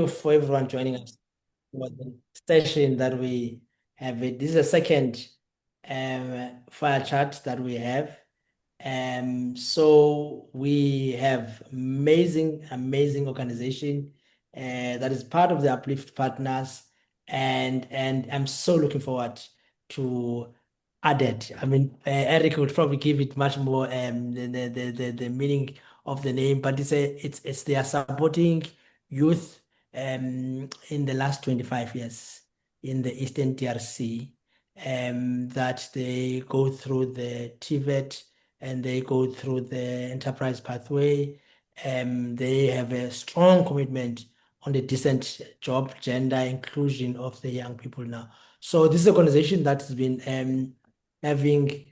for everyone joining us for the session that we have. This is the second fire chat that we have. So we have amazing organization that is part of the Uplift Partners, and I'm so looking forward to ADED. I mean, Eric would probably give it much more the meaning of the name, but it's they are supporting youth in the last 25 years in the Eastern DRC, that they go through the TVET and they go through the enterprise pathway. They have a strong commitment on the decent job, gender inclusion of the young people now. So this is a conversation that has been having,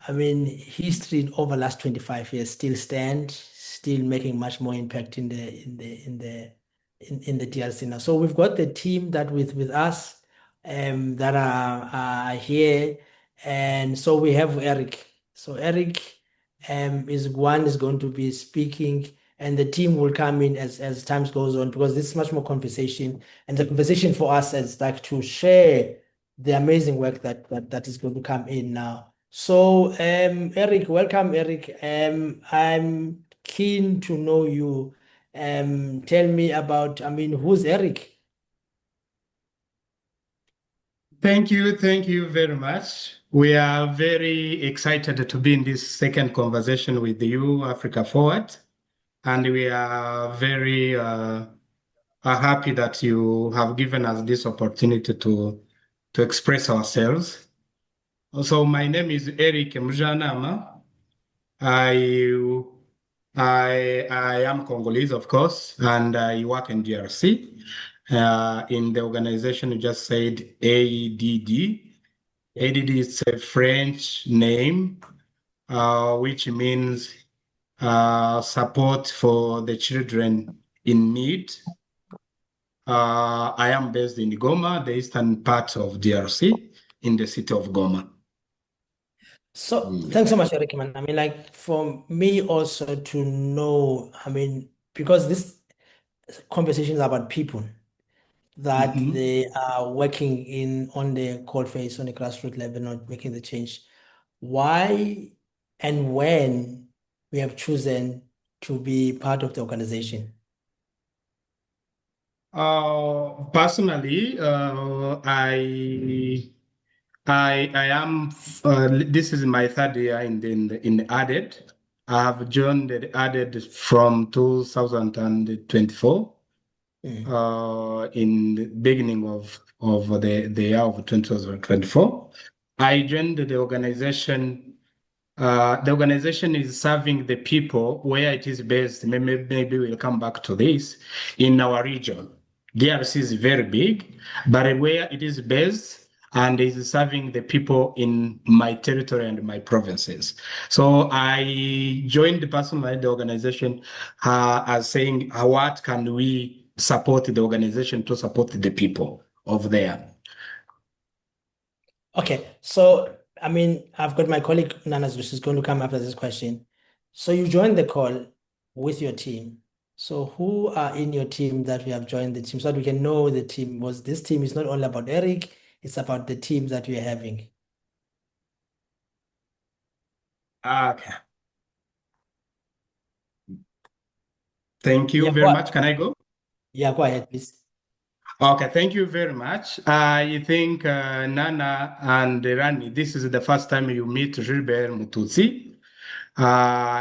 I mean, history in over last 25 years still stand, still making much more impact in the DRC now. So we've got the team that with us that are here. And so we have Eric. So Eric is going to be speaking, and the team will come in as time goes on, because this is much more conversation. And the conversation for us is like to share the amazing work that is going to come in now. So, Eric, welcome, Eric. I'm keen to know you. Tell me about, I mean, who's Eric? Thank you very much. We are very excited to be in this second conversation with you, Africa Forward, and we are very happy that you have given us this opportunity to express ourselves. Also, my name is Eric Mjanama. I I am Congolese, of course, and I work in DRC. In the organization you just said, ADD. Yeah. ADD is a French name, which means support for the children in need. I am based in Goma, the eastern part of DRC, in the city of Goma. So thanks so much, Eric, man. I mean, like for me also to know, I mean, because this conversation is about people that Mhm. they are working in on the cold face, on the grassroots level, not making the change. Why and when we have chosen to be part of the organization? Personally, I am. This is my third year in the ADED. I have joined the ADED from 2024. Mm. In the beginning of the year of 2024, I joined the organization. The organization is serving the people where it is based. Maybe we'll come back to this in our region. DRC is very big, but where it is based and is serving the people in my territory and my provinces. So I joined personally the organization as saying, what can we support the organization to support the people of there? Okay, so I mean, I've got my colleague Nanas, which is going to come after this question. So you joined the call with your team. So who are in your team that we have joined the team so that we can know the team? Was this team is not only about Eric, it's about the team that we are having. Okay. Thank you Yeah, very much. Can I go? yeah, go ahead, please. Okay, thank you very much. I think Nana and Rani, this is the first time you meet Gilbert Mututsi.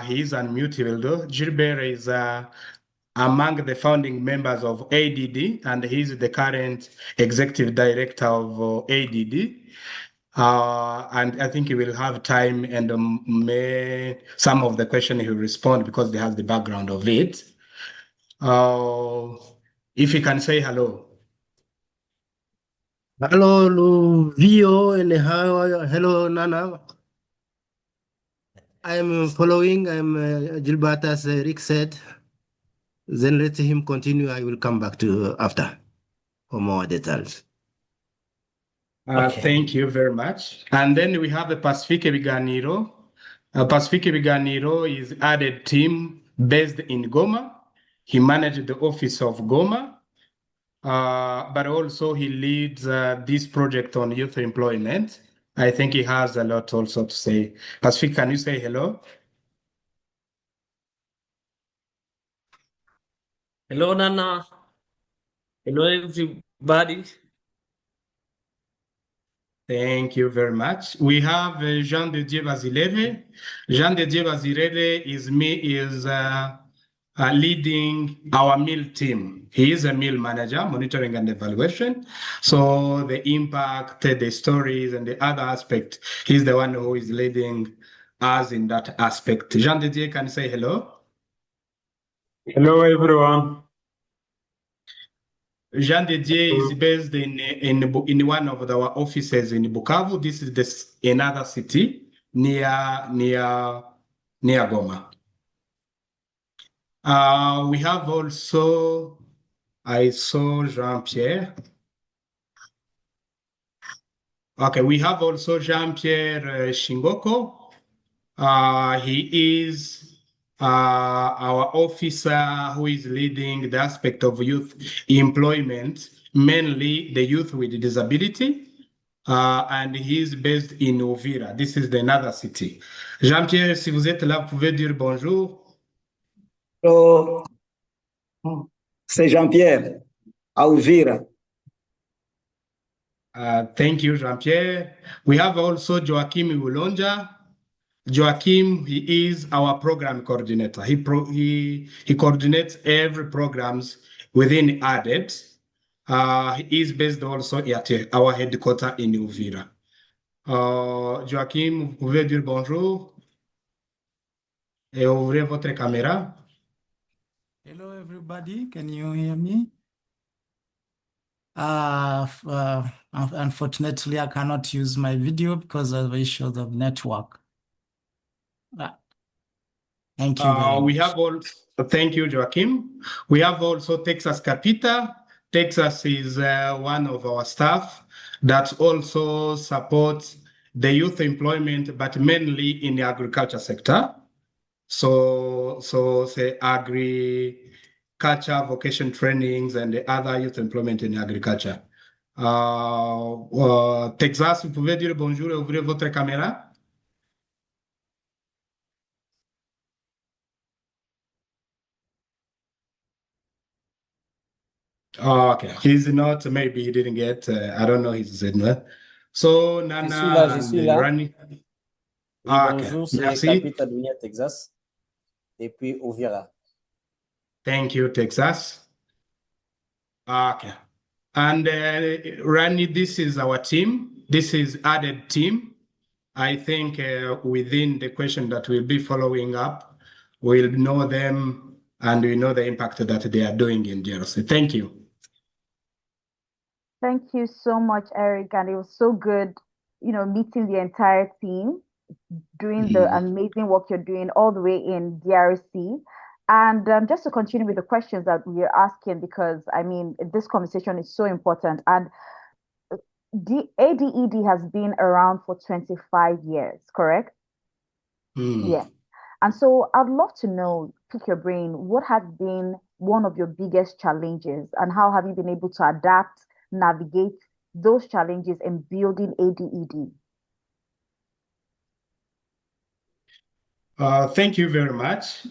He is unmutable though. Gilbert is among the founding members of ADD, and he is the current executive director of ADD. And I think he will have time, and may some of the question he will respond because he has the background of it. Uh, if he can say hello. Hello, Vio, and hello, Nana. I'm following. I'm Gilbert, as Rick said. Then let him continue. I will come back to after for more details. Okay. Thank you very much. And then we have the Pacific Biganiro. Pacific Biganiro is added team based in Goma. He managed the office of Goma. but also he leads this project on youth employment. I think he has a lot also to say. Pacific, can you say hello? Hello, Nana. Hello, everybody. Thank you very much. We have Jean de Dieu Bazilere. Jean de Dieu Bazilere is leading our meal team. He is a meal manager, monitoring and evaluation. So the impact, the stories, and the other aspect, he's the one who is leading us in that aspect. Jean de Dieu, can you say hello? Hello, everyone. Jean Didier is based in one of our offices in Bukavu. This is another city near Goma. We have also, I saw Jean-Pierre. Okay, we have also Jean-Pierre Shingoko. He is our officer who is leading the aspect of youth employment, mainly the youth with disability, and he is based in Uvira. This is another city. Jean-Pierre, si vous êtes là, vous pouvez dire bonjour. Hello, c'est Jean-Pierre, à Uvira. Thank you, Jean-Pierre. We have also Joachim Ulonja. Joachim, he is our program coordinator. He coordinates every programs within ADED. He is based also at our headquarters in Uvira. Joachim, vous pouvez dire bonjour et ouvrez votre caméra. Hello, everybody. Can you hear me? Unfortunately, I cannot use my video because of issues of network. Thank you very We much. have also, thank you, Joachim. We have also Texas Capita. Texas is one of our staff that also supports the youth employment, but mainly in the agriculture sector. So say agriculture, vocation trainings, and the other youth employment in agriculture. Texas, vous pouvez dire bonjour et ouvrir votre caméra? Okay, he's not, maybe he didn't get, I don't know his name. So Nana Je suis and là. Rani. Oui, Okay, bonjour, c'est merci. Capita Dunia, Texas. Et puis Uvira. Thank you, Texas. Okay. And Rani, this is our team. This is ADED team. I think within the question that we'll be following up, we'll know them and we know the impact that they are doing in DRC. Thank you. Thank you so much, Eric. And it was so good, meeting the entire team, doing the amazing work you're doing all the way in DRC. And just to continue with the questions that we are asking, because this conversation is so important. And the ADED has been around for 25 years, correct? Yeah. And so I'd love to know, pick your brain, what has been one of your biggest challenges and how have you been able to adapt, navigate those challenges in building ADED? Thank you very much.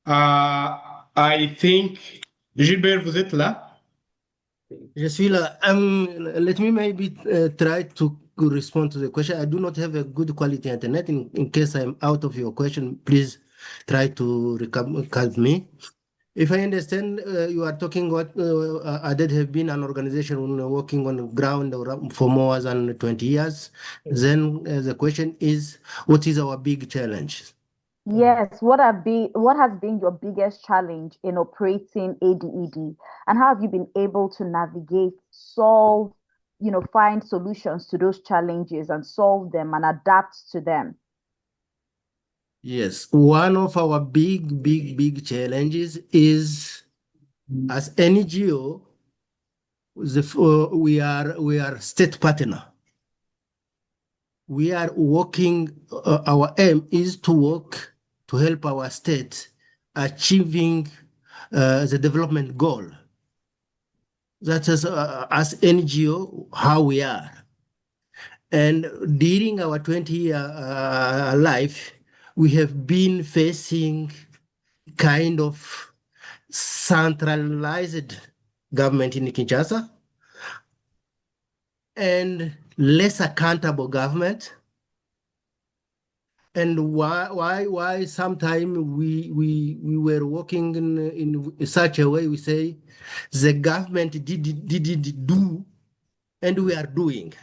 I think, Gilbert, vous êtes là? Je suis là. Let me maybe try to respond to the question. I do not have a good quality internet. In case I'm out of your question, please try to recap me. If I understand, you are talking what ADED have been an organization working on the ground for more than 20 years. Then the question is, what is our big challenge? Yes, what has been your biggest challenge in operating ADED, and how have you been able to navigate, solve, find solutions to those challenges and solve them and adapt to them? Yes, one of our big challenges is as NGO, we are state partner. We are working. Our aim is to work to help our state achieving the development goal. that is as NGO how we are. And during our 20-year life, we have been facing kind of centralized government in Kinshasa and less accountable government. And why sometime we were working in such a way, we say the government didn't do and we are doing.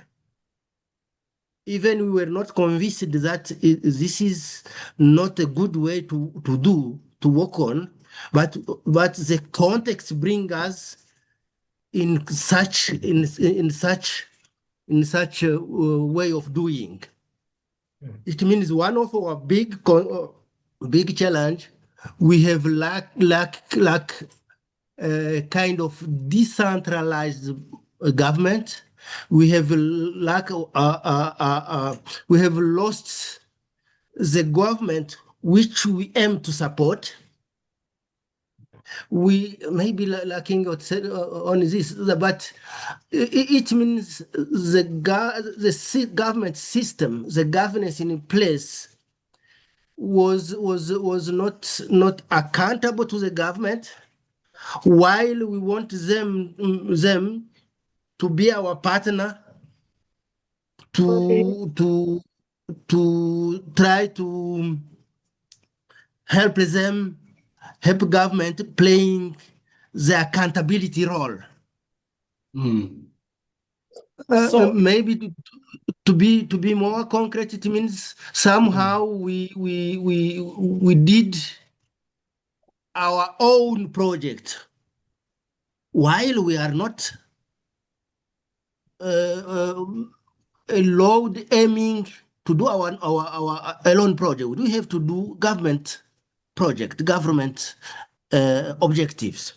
Even we were not convinced that this is not a good way to work on, but the context bring us in such a way of doing. It means one of our big challenge, we have lack kind of decentralized government. We have we have lost the government which we aim to support. We may be lacking on this, but it means the government system, the governance in place was not accountable to the government, while we want them to be our partner to try to help government playing the accountability role. So maybe to be more concrete, it means somehow we did our own project while we are not allowed aiming to do our own project. We have to do government project, government objectives.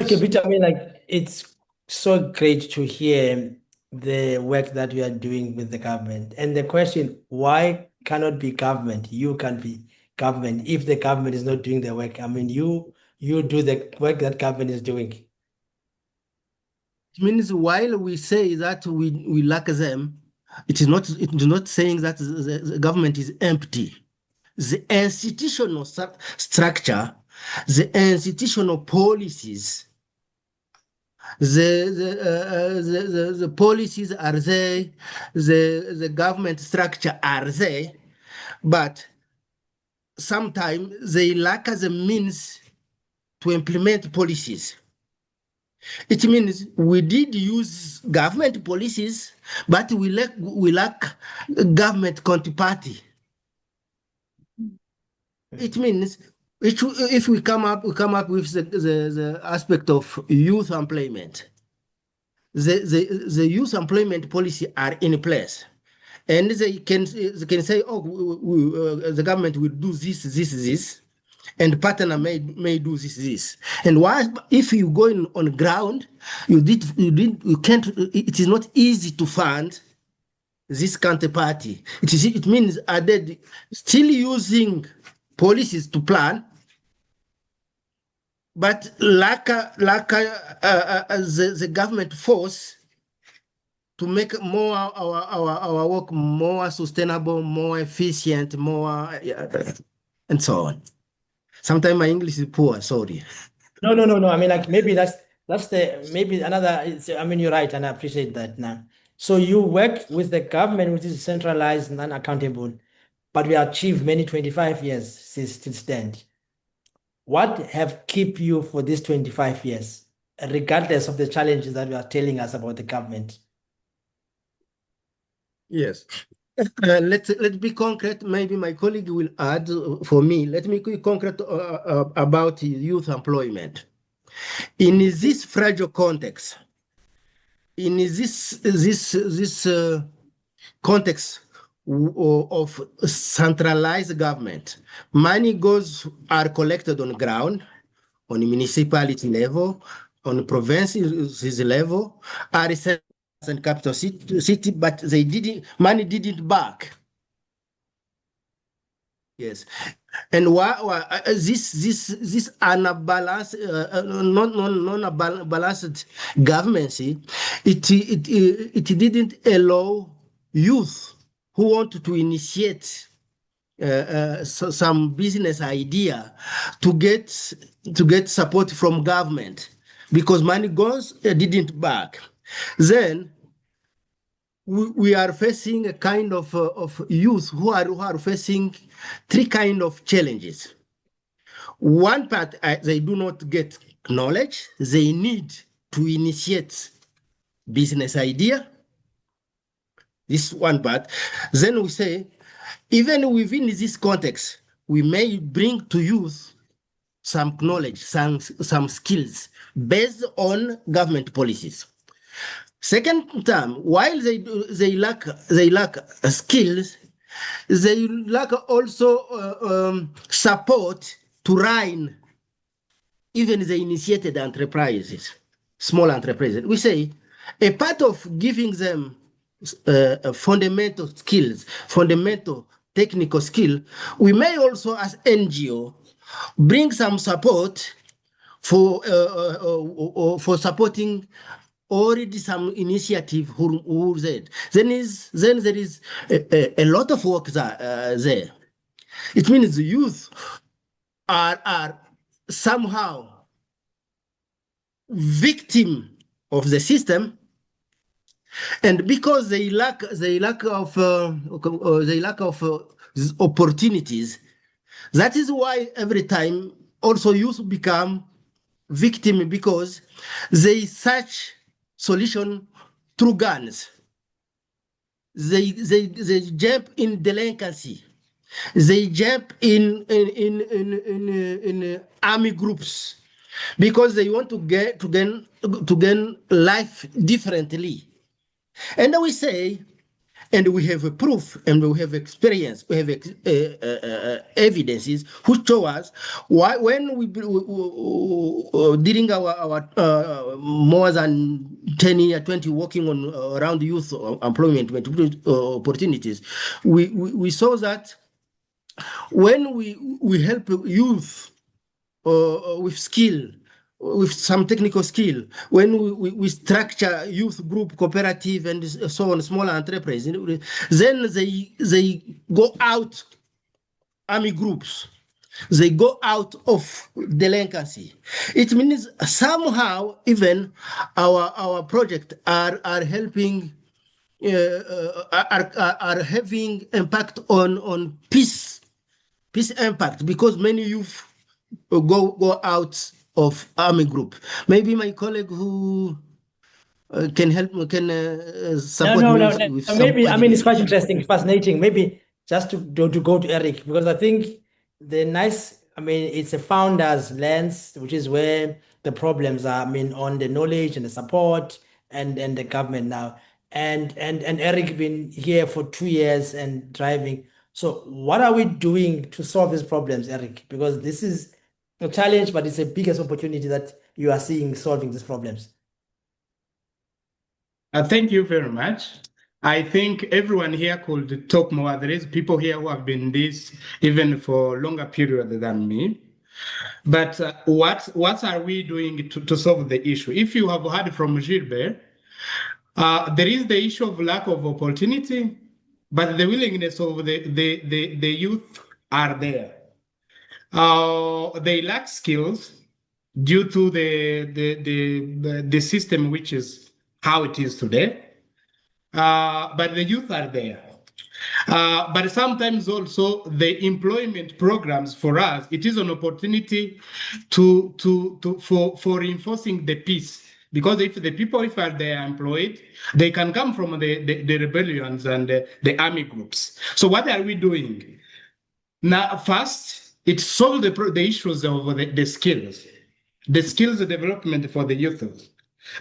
okay, Peter, I mean, like, it's so great to hear the work that you are doing with the government. And the question, why cannot be government? You can't be government if the government is not doing the work. I mean, you do the work that government is doing. It means while we say that we lack them, it is not saying that the government is empty. The institutional structure, the institutional policies, the policies are there, the government structure are there, but sometimes they lack the means to implement policies. It means we did use government policies, but we lack government counterparty. It means if we come up with the aspect of youth employment, the youth employment policy are in place, and they can say, oh, the government will do this, and partner may do this. And why, if you go on ground, you can't. It is not easy to fund this counterparty. It means ADED still using policies to plan, but lack the government force to make more our work more sustainable, more efficient, more and so on. Sometimes my English is poor, sorry. No. I mean, like, maybe that's maybe another. I mean, you're right, and I appreciate that now. So you work with the government, which is centralized and unaccountable, but we achieved many 25 years since then. What have kept you for these 25 years, regardless of the challenges that you are telling us about the government? Yes. Let's be concrete. Maybe my colleague will add for me. Let me be concrete about youth employment. In this fragile context, in this context of centralized government, money are collected on ground, on municipality level, on provinces level, are and capital city, but money didn't back. Yes, And why this unbalanced, non-balanced government, it didn't allow youth who wanted to initiate some business idea to get support from government, because money goes didn't back. Then we are facing a kind of youth who are facing three kind of challenges. One part, they do not get knowledge. They need to initiate business idea. This one part. Then we say, even within this context, we may bring to youth some knowledge, some skills based on government policies. Second term, while they lack skills, they lack also support to run even the initiated enterprises, small enterprises. We say a part of giving them fundamental skills, fundamental technical skill, we may also, as NGO, bring some support for supporting already some initiative who said. Then there is a lot of work there. It means the youth are somehow victim of the system, and because they lack of opportunities, that is why every time also youth become victim, because they search solution through guns. They jump in delinquency. They jump in army groups because they want to gain life differently. And we say, and we have a proof, and we have experience, we have evidences which show us why when we during our more than 10 years, 20 working on around youth employment opportunities, we saw that when we help youth with skill, with some technical skill, when we structure youth group, cooperative, and so on, small enterprise, then they go out army groups, they go out of delinquency. It means somehow even our project are helping, are having impact on peace impact, because many youth go out of army group. Maybe my colleague who can help support me with some maybe, I mean, it's quite qualification. interesting, fascinating. Maybe just to go to Eric, because I think I mean, it's a founder's lens, which is where the problems are, I mean, on the knowledge and the support and the government now. And Eric been here for 2 years and driving. So what are we doing to solve these problems, Eric? Because this is a challenge, but it's the biggest opportunity that you are seeing solving these problems. Thank you very much. I think everyone here could talk more. There is people here who have been this even for longer period than me. But what are we doing to solve the issue? If you have heard from Gilbert, there is the issue of lack of opportunity, but the willingness of the youth are there. They lack skills due to the system, which is how it is today. But the youth are there. But sometimes also the employment programs for us, it is an opportunity for reinforcing the peace. Because if they are employed, they can come from the rebellions and the army groups. So what are we doing? Now, first, it solves the issues of the skills development for the youth.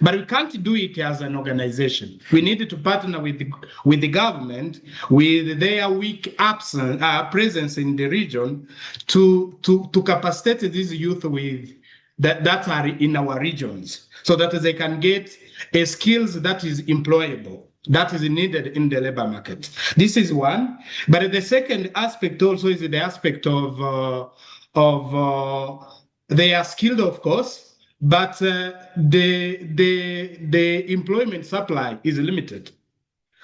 But we can't do it as an organization. We need to partner with the government, with their weak presence in the region, to capacitate these youth with that are in our regions, so that they can get a skills that is employable. that is needed in the labor market. This is one. But the second aspect also is the aspect of they are skilled, of course, but the employment supply is limited.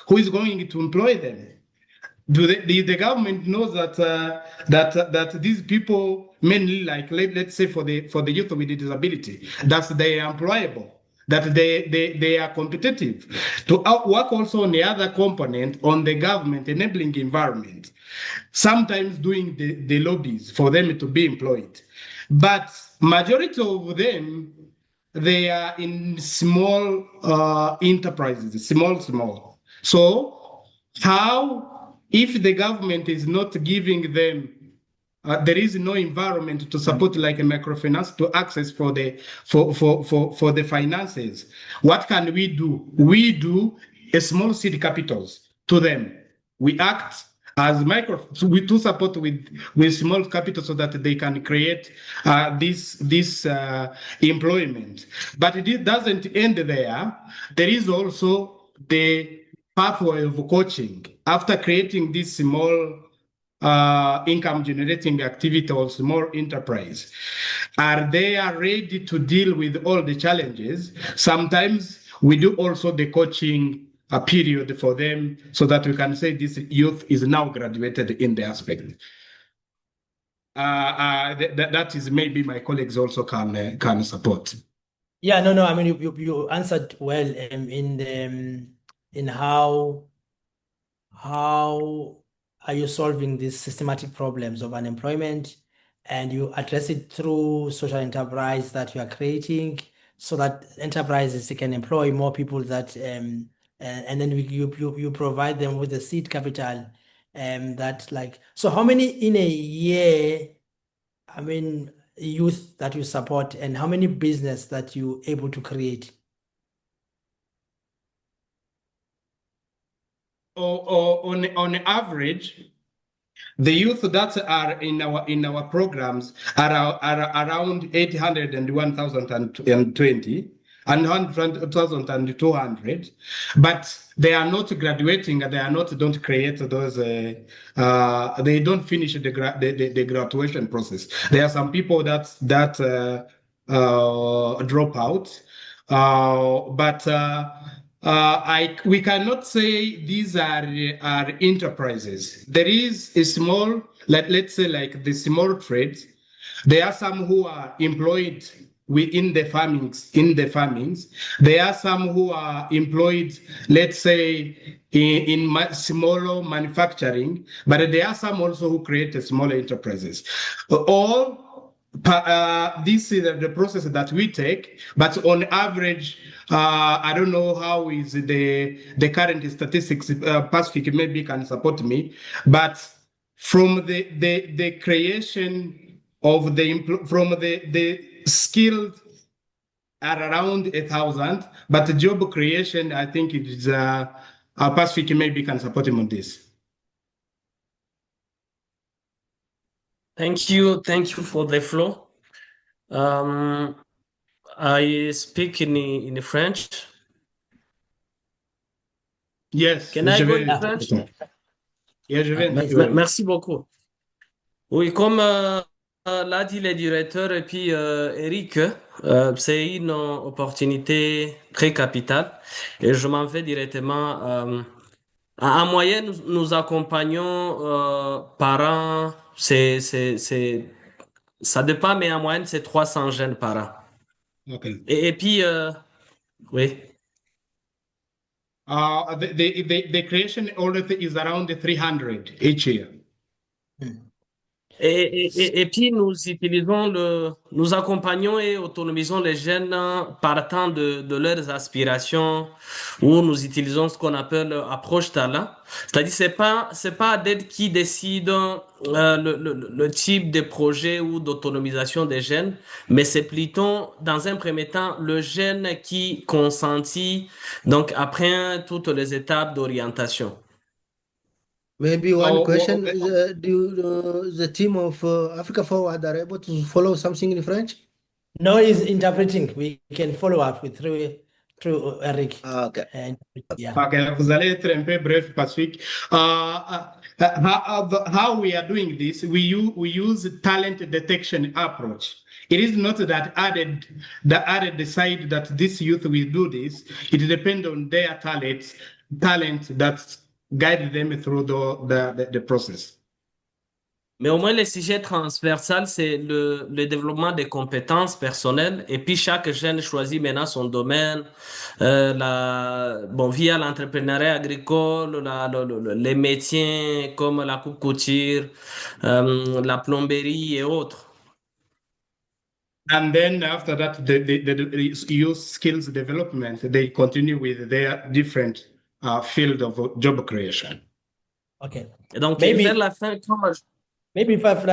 Who is going to employ them? The government knows that these people mainly, like let's say for the youth with disability, that they are employable, that they are competitive. To work also on the other component, on the government enabling environment, sometimes doing the lobbies for them to be employed. But majority of them, they are in small enterprises, small. So how, if the government is not giving them, there is no environment to support like a microfinance to access for the finances. What can we do? We do a small seed capitals to them. We act as so we do support with small capital so that they can create this employment. But it doesn't end there. There is also the pathway of coaching. After creating this small income generating activity or small enterprise, are they ready to deal with all the challenges? Sometimes we do also the coaching a period for them so that we can say this youth is now graduated in the aspect. That is maybe my colleagues also can support. Yeah, no. I mean, you answered well in how are you solving these systematic problems of unemployment, and you address it through social enterprise that you are creating so that enterprises can employ more people that and then you provide them with the seed capital that like, so how many in a year, I mean, youth that you support, and how many business that you able to create? On average, the youth that are in our programs are around 801,020 and 100,200, but they are not graduating, and don't create those. They don't finish the graduation process. There are some people that drop out, but. We cannot say these are enterprises. There is a small, let's say like the small trades. There are some who are employed within the farmings. There are some who are employed, let's say, in smaller manufacturing, but there are some also who create smaller enterprises. All this is the process that we take, but on average, I don't know how is the current statistics. Pacific maybe can support me, but from the creation of from the skilled are around 1,000, but the job creation, I think it is Pacific maybe can support him on this. Thank you for the floor. I speak in French. Yes. Can I go in French? Yeah, je vais. Merci beaucoup. Oui, comme l'a dit le directeur et puis Eric, c'est une opportunité très capitale et je m'en vais directement. En moyenne, nous accompagnons par an, ça dépend, mais en moyenne, c'est 300 jeunes par an. Okay. Et puis, oui. The creation order is around 300 each year. Et puis, nous accompagnons et autonomisons les jeunes partant de leurs aspirations, où nous utilisons ce qu'on appelle approche talent. C'est-à-dire, c'est pas ADED qui décide le type de projet ou d'autonomisation des jeunes, mais c'est plutôt, dans un premier temps, le jeune qui consentit, donc après toutes les étapes d'orientation. Maybe one question: do the team of Africa Forward are able to follow something in French? No, he's interpreting. We can follow up with through Eric. Okay. And yeah. Okay, vous allez être un peu bref, Pacific. How we are doing this, we use talent detection approach. It is not that added decide that this youth will do this. It depends on their talent that guide them through the process. Mais au moins, le sujet transversal, c'est le développement des compétences personnelles. Et puis, chaque jeune choisit maintenant son domaine, bon, via l'entrepreneuriat agricole, les métiers comme la coupe couture, la plomberie et autres. And then after that, the youth skills development, they continue with their different field of job creation. Okay. Et donc, Maybe- vers la fin, Maybe if I've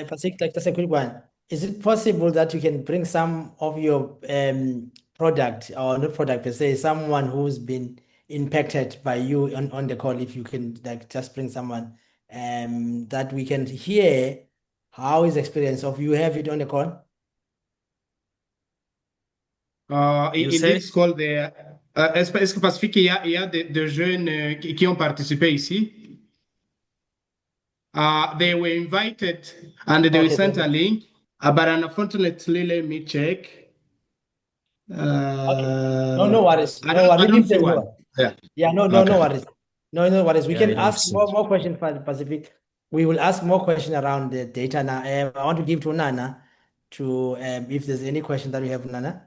Pacific, like just a quick one. Is it possible that you can bring some of your product, or not product per se, someone who's been impacted by you on the call? If you can like just bring someone that we can hear how his experience of you have it on the call. In this call, est-ce que Pacifique, il y a des jeunes qui ont participé ici? They were invited and they were sent a link, but unfortunately, let me check. No worries. I don't see one. Yeah, no worries. No worries. We can ask more questions for the Pacific. We will ask more questions around the data now. I want to give to Nana to if there's any question that we have, Nana.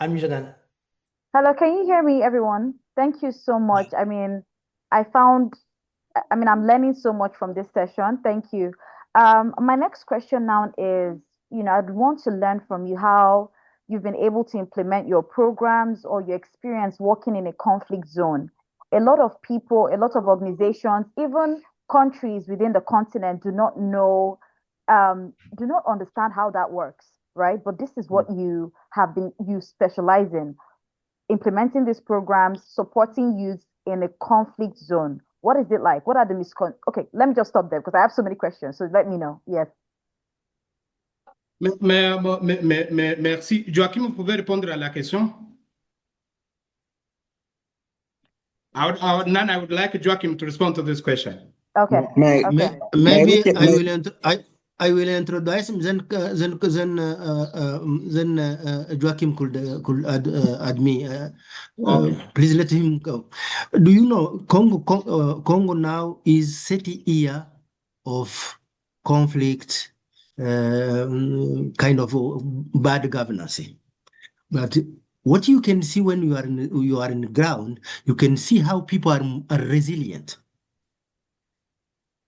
Unmute Nana. Hello, can you hear me, everyone? Thank you so much. I mean, I'm learning so much from this session. Thank you. My next question now is, I'd want to learn from you how you've been able to implement your programs or your experience working in a conflict zone. A lot of people, a lot of organizations, even countries within the continent do not understand how that works, right? But this is what you specialize in, implementing these programs, supporting youth in a conflict zone. What is it like? What are the Okay, let me just stop there because I have so many questions. So let me know. Yes. Merci. Joachim, vous pouvez répondre à la question? I would like Joachim to respond to this question. Okay. Maybe I will introduce him. Then Joachim could add me. Please let him go. Do you know Congo now is 30 years of conflict, kind of bad governance. But what you can see when you are in the ground, you can see how people are resilient.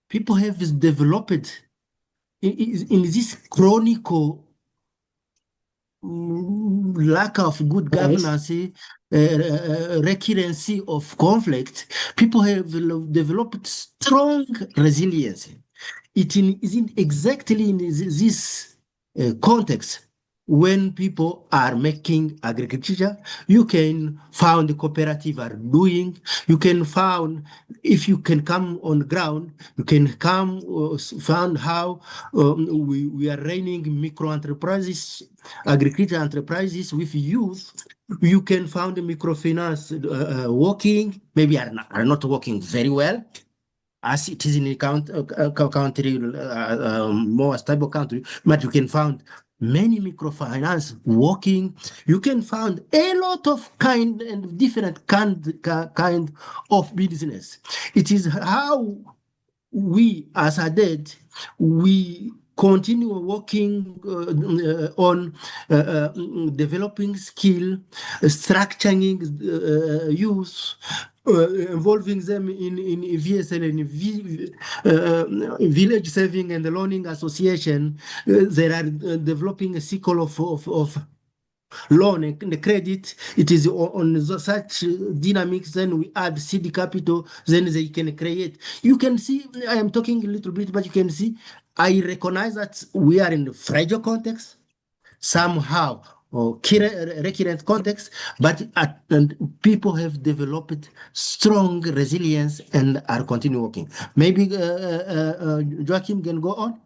People have developed in this chronic lack of good governance, recurrency of conflict. People have developed strong resilience. It is exactly in this context when people are making agriculture, you can find the cooperative are doing, you can find, if you can come on the ground, you can come find how we are running micro enterprises, agriculture enterprises with youth. You can find the microfinance working, maybe are not working very well, as it is in a country, more stable country, but you can find many microfinance working. You can find a lot of kind and different kind of business. It is how we as ADED, we continue working on developing skill, structuring youth, involving them in VSL and Village Saving and Learning Association. They are developing a cycle of loan and the credit. It is on such dynamics. Then we add seed capital. Then they can create. You can see. I am talking a little bit, but you can see. I recognize that we are in a fragile context, somehow, or recurrent context, but and people have developed strong resilience and are continue working. Maybe Joachim can go on.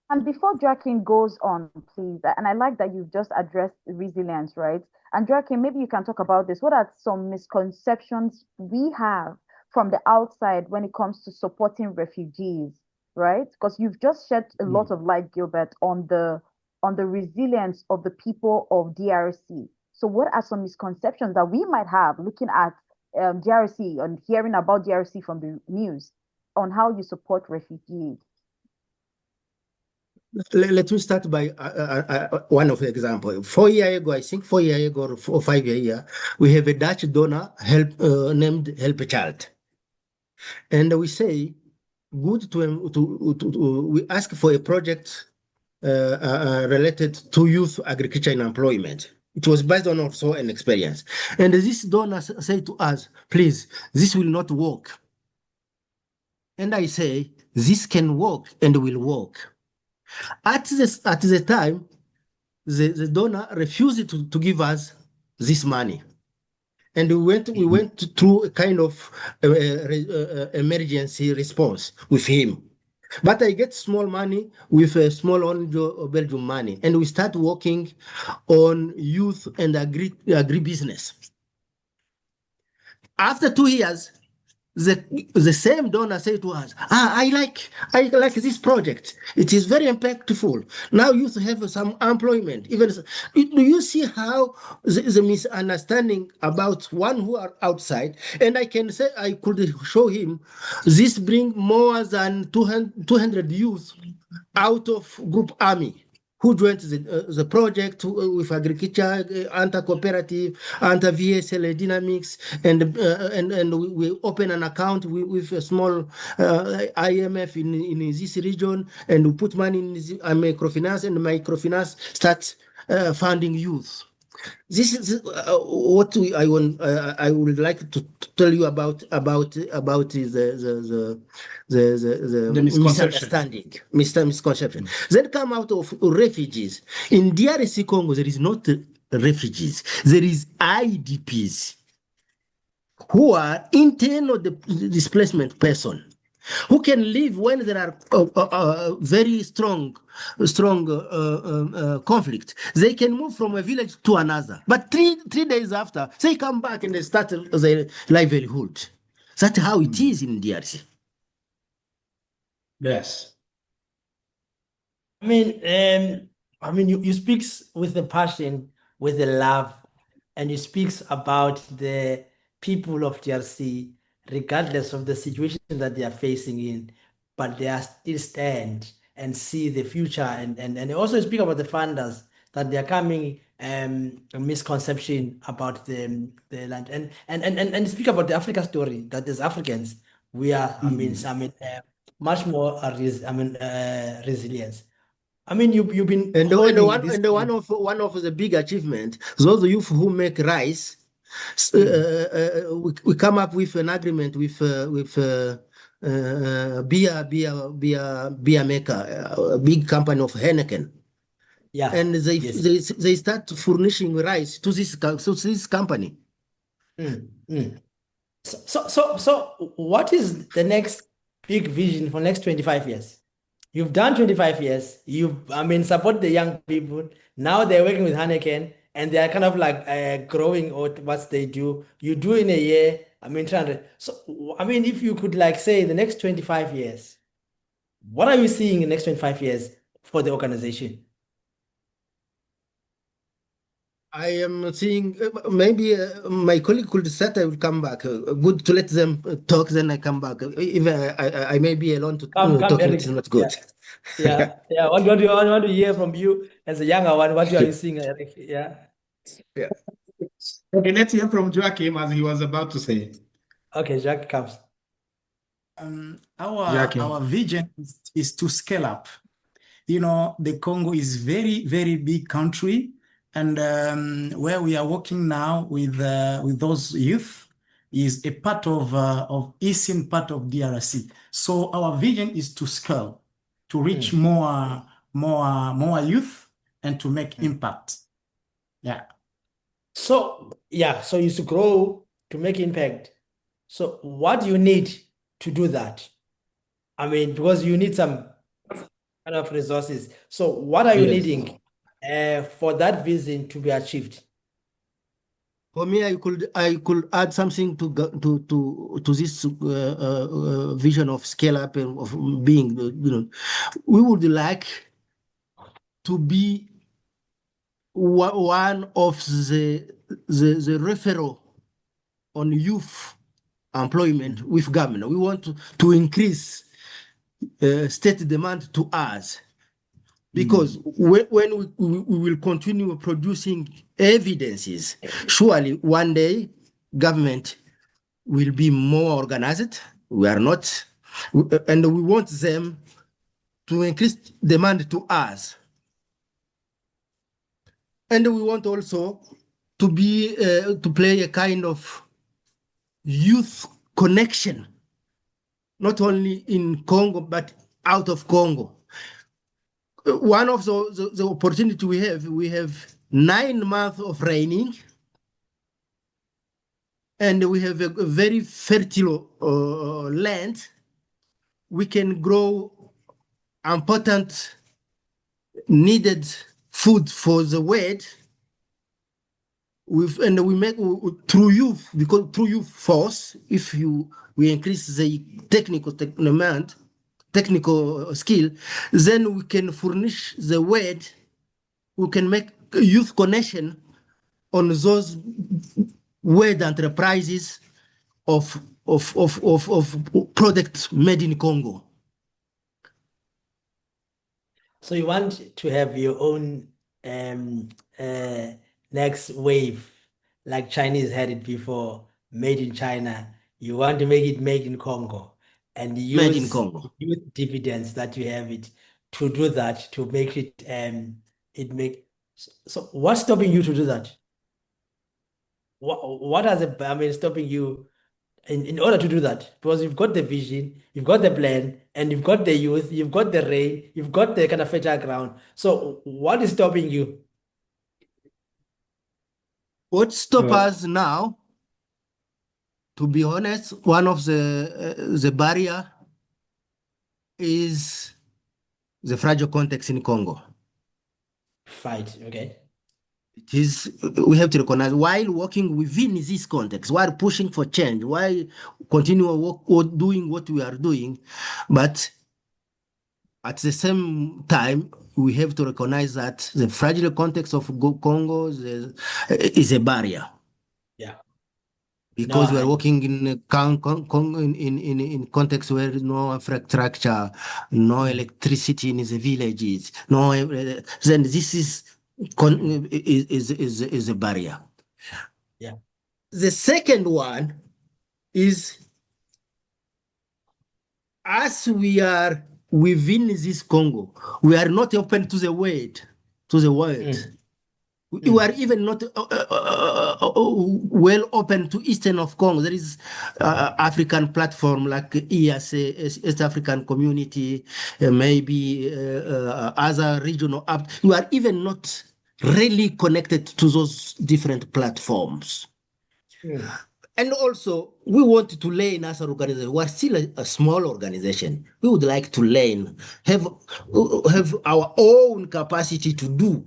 And before Joaquin goes on, please, and I like that you've just addressed resilience, right? And Joaquin, maybe you can talk about this. What are some misconceptions we have from the outside when it comes to supporting refugees, right? Because you've just shed a lot of light, Gilbert, on the resilience of the people of DRC. So what are some misconceptions that we might have looking at DRC and hearing about DRC from the news on how you support refugees? Let me start by one of the example. 4 years ago, I think 4 years ago or 5 years, we have a Dutch donor named Help a Child, and we say good we ask for a project related to youth agriculture and employment. It was based on also an experience, and this donor said to us, "Please, this will not work." And I say, "This can work and will work." At the time, the donor refused to give us this money. And we went through a kind of emergency response with him. But I get small money with a small Belgium money. And we start working on youth and agribusiness. After 2 years, the same donor said to us, I like this project. It is very impactful. Now youth have some employment. Even do you see how the misunderstanding about one who are outside? And I can say I could show him this bring more than 200 youth out of group army who joined the project with agriculture, cooperative, VSL dynamics, and we open an account with a small IMF in this region, and we put money in microfinance, and microfinance starts funding youth. This is what I would like to tell you about the misunderstanding, misconception. Then come out of refugees. In DRC Congo, there is not refugees. There is IDPs who are internal displacement person who can live when there are very strong conflict. They can move from a village to another, but three days after they come back and they start their livelihood. That's how it is in DRC. Yes. I mean, you speak with the passion, with the love, and you speak about the people of DRC, regardless of the situation that they are facing in, but they are still stand and see the future, and also speak about the funders that they are coming a misconception about the land, and speak about the Africa story that as Africans we are, much more resilience. I mean, you've been And holding this. one of the big achievement, those youth who make rice, we come up with an agreement with beer maker, a big company of Heineken, Yeah. and Yes. they start furnishing rice to this company. So what is the next big vision for next 25 years? You've done 25 years. Support the young people. Now they're working with Hanneken and they are kind of like growing out what they do. You do in a year. 300. So, if you could like say the next 25 years, what are you seeing in the next 25 years for the organization? I am seeing maybe my colleague could start. I will come back. Good to let them talk. Then I come back. If I may be alone to Come, talking, Eric. it is not good. Yeah. What do you want to hear from you as a younger one? What are you seeing, Eric? Yeah. Yeah. Okay, let's hear from Joachim as he was about to say. Okay, Jack comes. Our vision is to scale up. The Congo is very, very big country, and where we are working now with those youth is a part of eastern part of DRC. So our vision is to scale, to reach more youth, and to make impact. Yeah. So you to grow to make impact. So what do you need to do that? Because you need some kind of resources. So what are you Yes. needing for that vision to be achieved? For me, I could add something to this vision of scale up and of being. We would like to be one of the referral on youth employment with government. We want to increase state demand to us. Because when we will continue producing evidences, surely one day government will be more organized. We are not, and we want them to increase demand to us. And we want also to be to play a kind of youth connection, not only in Congo but out of Congo. One of the opportunity we have 9 months of raining, and we have a very fertile land. We can grow important needed food for the world. And we make through youth, because through youth force, if we increase the technical skill, then we can furnish the world. We can make youth connection on those world enterprises of products made in Congo. So you want to have your own next wave, like Chinese had it before, made in China. You want to make it made in Congo and Made in use Congo. dividends that you have it to do that, to make it so what's stopping you to do that? What has it, stopping you in order to do that? Because you've got the vision, you've got the plan, and you've got the youth, you've got the rain, you've got the kind of fertile ground. So what is stopping you? What stops us now, to be honest, one of the barrier is the fragile context in Congo. Fight, okay. It is, we have to recognize, while working within this context, while pushing for change, while continue doing what we are doing, but at the same time, we have to recognize that the fragile context of Congo is a barrier. Yeah. Because we are working in context where no infrastructure, no electricity in the villages, then this is a barrier. Yeah. The second one is, as we are within this Congo, we are not open to the world. We are even not well open to Eastern of Congo. There is African platform like EAC, East African Community, maybe other regional. We are even not really connected to those different platforms. And also, we want to learn as an organization. We are still a small organization. We would like to learn, have our own capacity to do,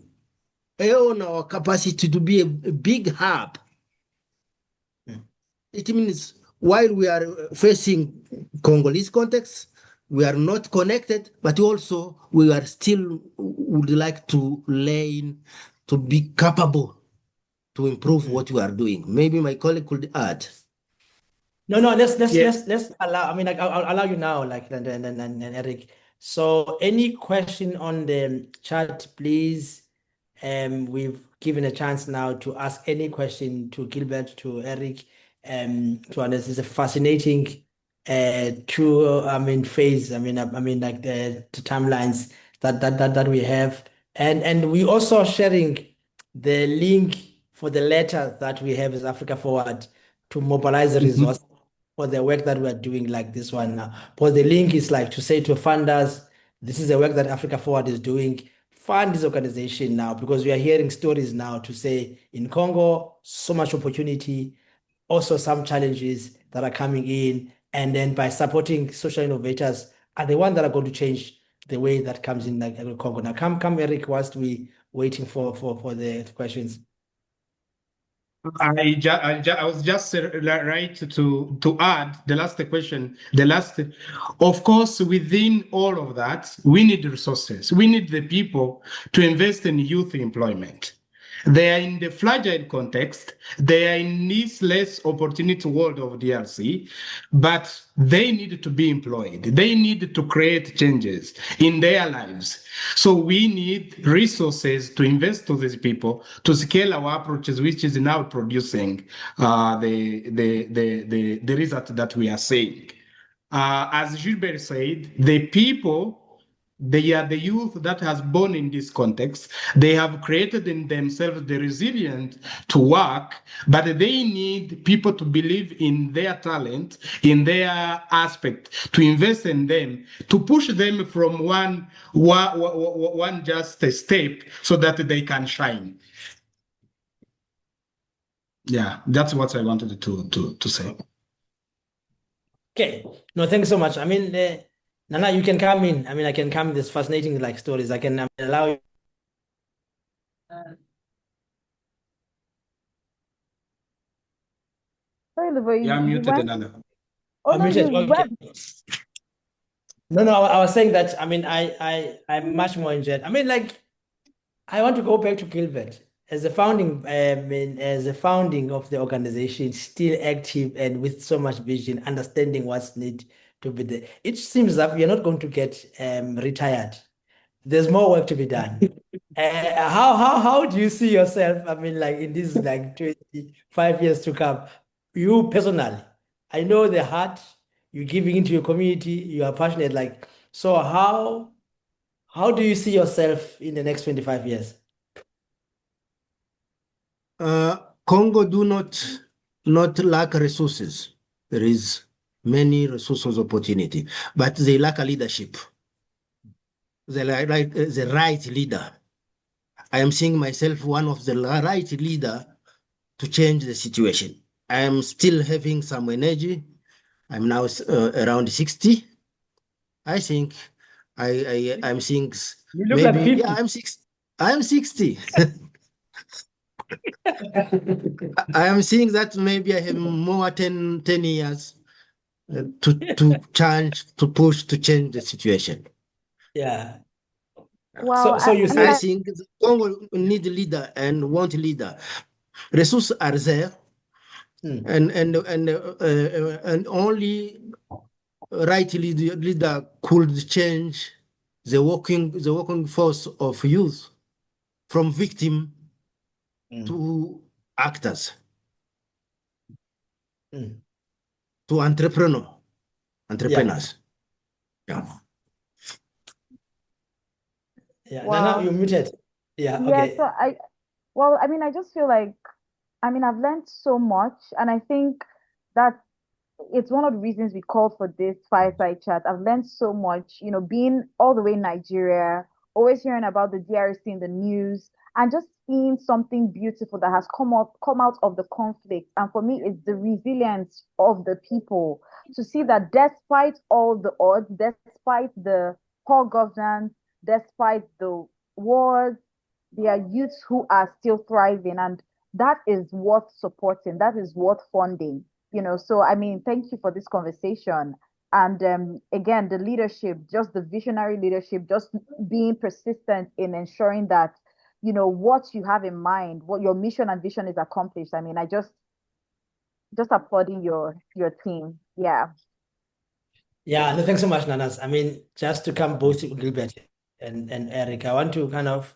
own our capacity to be a big hub. It means while we are facing Congolese context, we are not connected, but also we are still would like to learn, to be capable to improve what we are doing. Maybe my colleague could add. No, let's allow. I'll allow you now, like and Eric. So, any question on the chat, please? We've given a chance now to ask any question to Gilbert, to Eric, to understand. It's a fascinating phase. Like the timelines that we have, and we also sharing the link for the letter that we have as Africa Forward to mobilize the resources for the work that we're doing, like this one now. Because the link is like to say to funders, this is the work that Africa Forward is doing. Fund this organization now, because we are hearing stories now to say in Congo, so much opportunity, also some challenges that are coming in. And then by supporting social innovators are the ones that are going to change the way that comes in like Congo. Now, come, Eric, whilst we waiting for the questions. I was just right to add the last question. Of course, within all of that, we need resources. We need the people to invest in youth employment. They are in the fragile context. They are in this less opportunity world of DRC, but they need to be employed. They need to create changes in their lives. So we need resources to invest to these people to scale our approaches, which is now producing the result that we are seeing. As Gilbert said, the people, they are the youth that has born in this context. They have created in themselves the resilience to work, but they need people to believe in their talent, in their aspect, to invest in them, to push them from one just a step so that they can shine. Yeah, that's what I wanted to say. Okay. No, thanks so much. I mean, Nana, you can come in. I mean, I can come. There's fascinating like stories. I can allow you. Sorry, Livo, Yeah, I'm you muted, went? Nana. Oh, I'm no, muted. you Okay. went. No, I was saying that. I mean, I'm much more enjoyed. I mean, like, I want to go back to Gilbert as the founding, as the founding of the organization, still active and with so much vision, understanding what's need to be there. It seems that we are not going to get retired. There's more work to be done. How do you see yourself? I mean, like in this like 25 years to come, you personally, I know the heart you're giving into your community, you are passionate. Like, so how do you see yourself in the next 25 years? Congo do not lack resources. There is many resources opportunity, but they lack a leadership. They lack the right leader. I am seeing myself one of the right leader to change the situation. I am still having some energy. I'm now around 60. I think I'm seeing You look like maybe 50. yeah, I'm 60. I am seeing that maybe I have more 10 years to push to change the situation. Yeah. Wow, So you I mean, I say, think Congo need leader and want leader. Resources are there, and only right leader could change the working force of youth from victim to actors to entrepreneurs. Yeah. yeah. Nana, wow. you're muted. Yeah, Yeah, so okay. well, I mean, I just feel like, I mean, I've learned so much, and I think that it's one of the reasons we called for this fireside chat. I've learned so much, being all the way in Nigeria, always hearing about the DRC in the news, and just seeing something beautiful that has come out of the conflict. And for me, it's the resilience of the people to see that despite all the odds, despite the poor governance, despite the wars, there are youths who are still thriving, and that is worth supporting. That is worth funding. So I mean, thank you for this conversation. And again, the leadership, just the visionary leadership, just being persistent in ensuring that what you have in mind, what your mission and vision is accomplished. I mean, I just applauding your team. Yeah. Yeah, no, thanks so much, Nanas. I mean, just to come both to Gilbert and Eric, I want to kind of,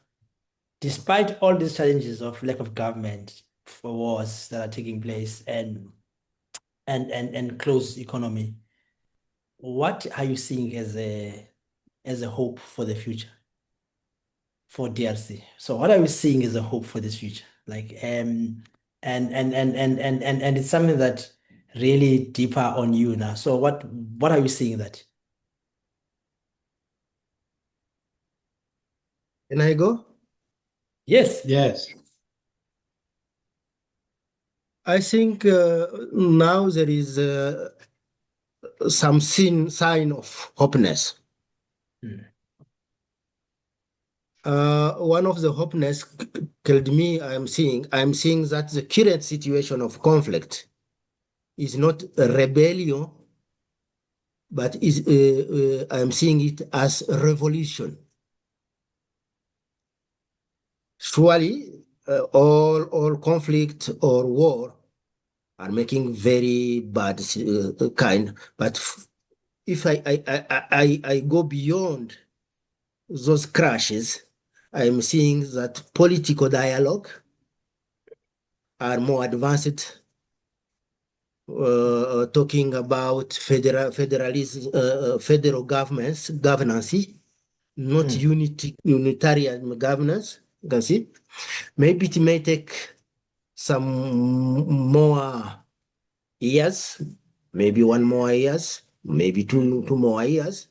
despite all these challenges of lack of government, for wars that are taking place and closed economy, what are you seeing as a hope for the future for DRC? So what are we seeing as a hope for this future? Like and it's something that really deeper on you now. So what are you seeing that? Can I go? Yes. Yes. I think now there is some sign of hopeness. One of the hopeness killed me. I'm seeing that the current situation of conflict is not a rebellion, but I'm seeing it as a revolution. Surely, all conflict or war are making very bad kind. But if I go beyond those crashes, I'm seeing that political dialogue are more advanced, talking about federal governance, not unitarian governance. You can see, maybe it may take some more years, maybe 1 more years, maybe two more years.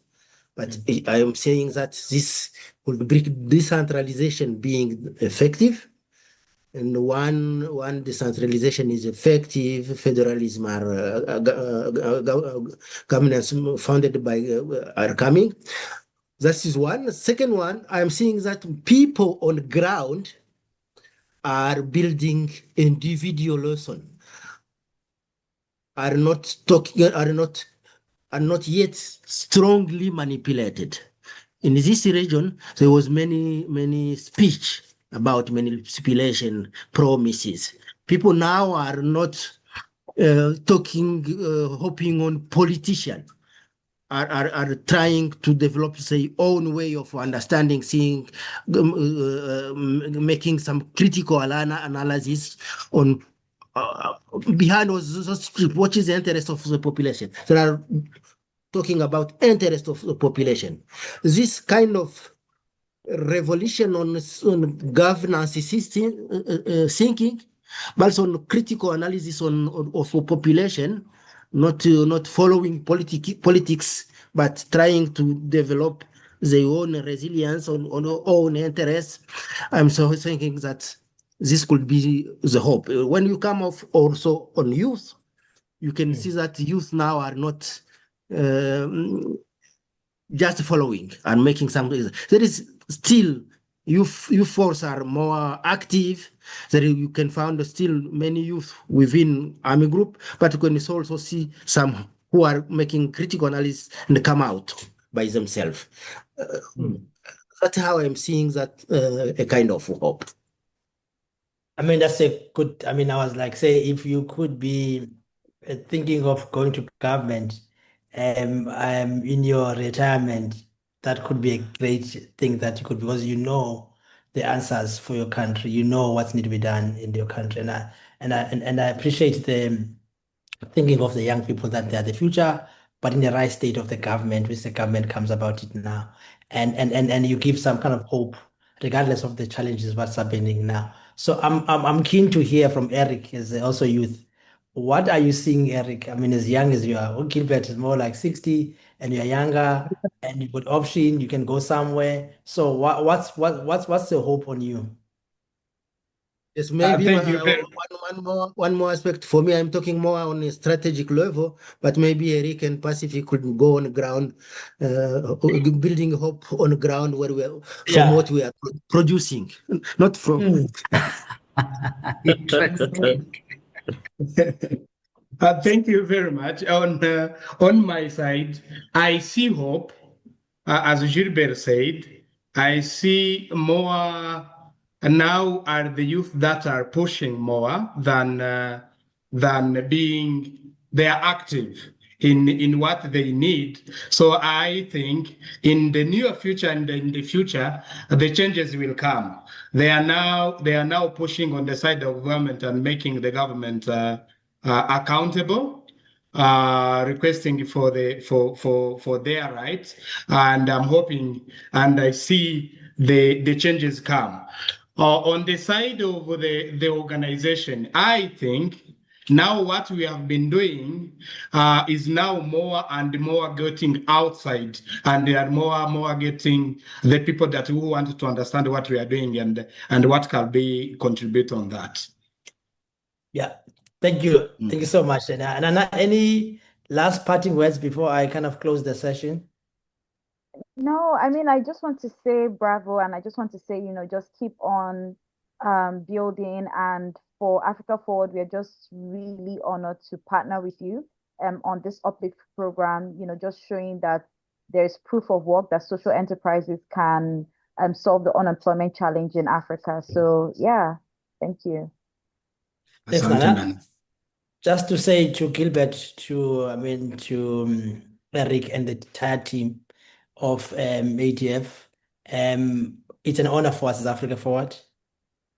But I am saying that this would bring decentralization being effective. And one decentralization is effective, federalism governance founded by are coming. That is one. Second one, I'm seeing that people on the ground are building individualism, are not talking, are not yet strongly manipulated. In this region, there was many speech about manipulation promises. People now are not hoping on politicians, are trying to develop their own way of understanding, seeing, making some critical analysis on behind what is the interest of the population. They are talking about interest of the population. This kind of revolution on governance system thinking, but also on critical analysis of population, not following politics, but trying to develop their own resilience on their own interests. I'm so thinking that this could be the hope. When you come off also on youth, you can see that youth now are not just following and making some. There is still youth force are more active. There you can find still many youth within army group, but you can also see some who are making critical analysis and come out by themselves. That's how I'm seeing that a kind of hope. I mean, that's a good. I mean, I was like, say, if you could be thinking of going to government in your retirement, that could be a great thing that you could, because you know the answers for your country, you know what's need to be done in your country. And I appreciate the thinking of the young people that they are the future, but in the right state of the government, which the government comes about it now. And you give some kind of hope, regardless of the challenges, what's happening now. So I'm keen to hear from Eric as also youth. What are you seeing, Eric? I mean, as young as you are, well, Gilbert is more like 60 and you're younger and you've got option, you can go somewhere. So what's the hope on you? Yes, maybe Thank you very one more aspect for me. I'm talking more on a strategic level, but maybe Eric and Pacific could go on the ground, building hope on the ground where we are, from what we are producing, not from. Interesting. Thank you very much. On my side, I see hope. As Gilbert said, I see more now are the youth that are pushing more than being they are active in what they need. So I think in the near future and in the future, the changes will come. They are now pushing on the side of government and making the government accountable, requesting for their rights, and I'm hoping and I see the changes come. On the side of the organization, I think now what we have been doing is now more and more getting outside, and they are more getting the people that who want to understand what we are doing and what can be contribute on that. Yeah, thank you. Thank you so much. And any last parting words before I kind of close the session? No, I mean, I just want to say bravo, and I just want to say, just keep on building. And for Africa Forward, we are just really honored to partner with you on this Uplift program, just showing that there's proof of work that social enterprises can solve the unemployment challenge in Africa. So yeah, thank you. Thanks, Asante, Nana. Nana. Just to say to Gilbert, to Eric and the entire team of ADF, it's an honor for us as Africa Forward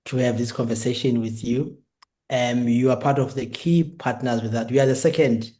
to have this conversation with you. You are part of the key partners with that. We are the second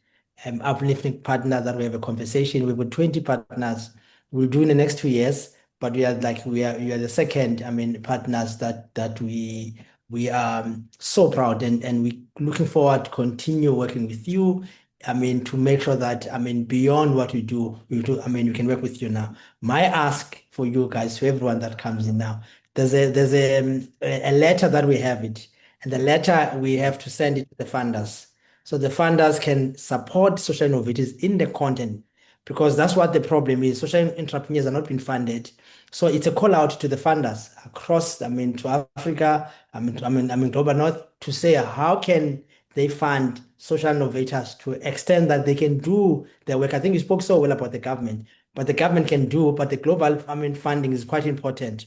uplifting partner that we have a conversation. We've got 20 partners. We'll do in the next 2 years, but we are the second, partners that we are so proud and we looking forward to continue working with you. To make sure that, beyond what we do, we can work with you now. My ask for you guys, to everyone that comes in now, there's a letter that we have it, and the letter we have to send it to the funders. So the funders can support social innovators in the content, because that's what the problem is. Social entrepreneurs are not being funded. So it's a call out to the funders across, to Africa, Global North, to say how can they fund social innovators to extend that they can do their work. I think you spoke so well about the government, but the government can do, but the global, funding is quite important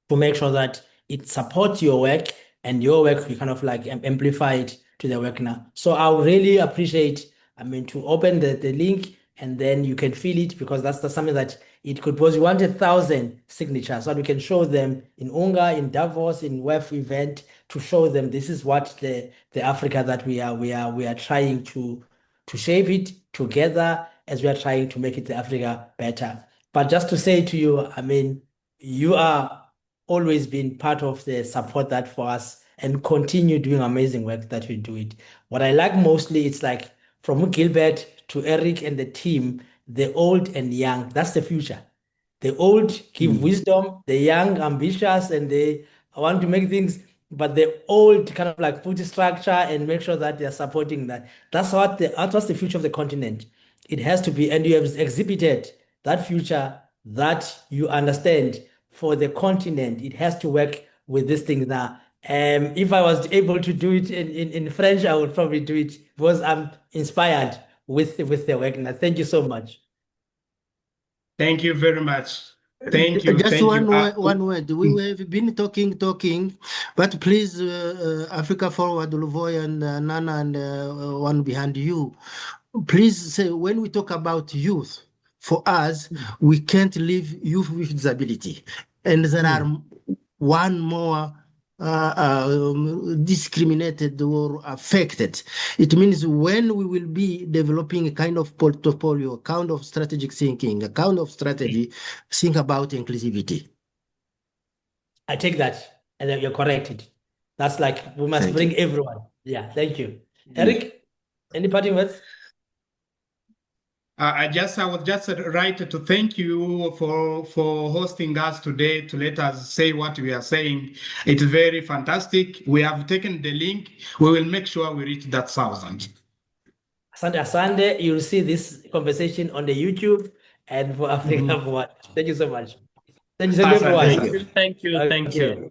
to make sure that it supports your work, and your work, you kind of like amplify it to the work now. So I would really appreciate, to open the link, and then you can feel it, because that's something that it could pose. We want 1,000 signatures so that we can show them in Unga, in Davos, in WEF event, to show them this is what the Africa that we are trying to shape it together, as we are trying to make it the Africa better. But just to say to you, you are always been part of the support that for us, and continue doing amazing work that we do it. What I like mostly, it's like from Gilbert to Eric and the team, the old and young, that's the future. The old give wisdom, the young ambitious, and they want to make things, but the old kind of like put structure and make sure that they're supporting that. That's what's the future of the continent. It has to be, and you have exhibited that future that you understand for the continent. It has to work with these things now. If I was able to do it in French, I would probably do it, because I'm inspired with the work now. Thank you so much. Thank you very much. Thank you. Just Thank one you. word, one word. We have been talking, but please, Africa Forward, Luvoy and Nana, and one behind you, please say, when we talk about youth, for us, we can't leave youth with disability. And there are one more discriminated or affected. It means when we will be developing a kind of portfolio, a kind of strategic thinking, a kind of strategy, think about inclusivity. I take that, and then you're corrected. That's like, we must bring everyone. Yeah, thank you. Eric, any parting words? I would just like to thank you for hosting us today, to let us say what we are saying. It's very fantastic. We have taken the link. We will make sure we reach that 1,000. Asante, you'll see this conversation on the YouTube and for Africa Forward. Thank you so much. Thank you, everyone. Thank you. Okay.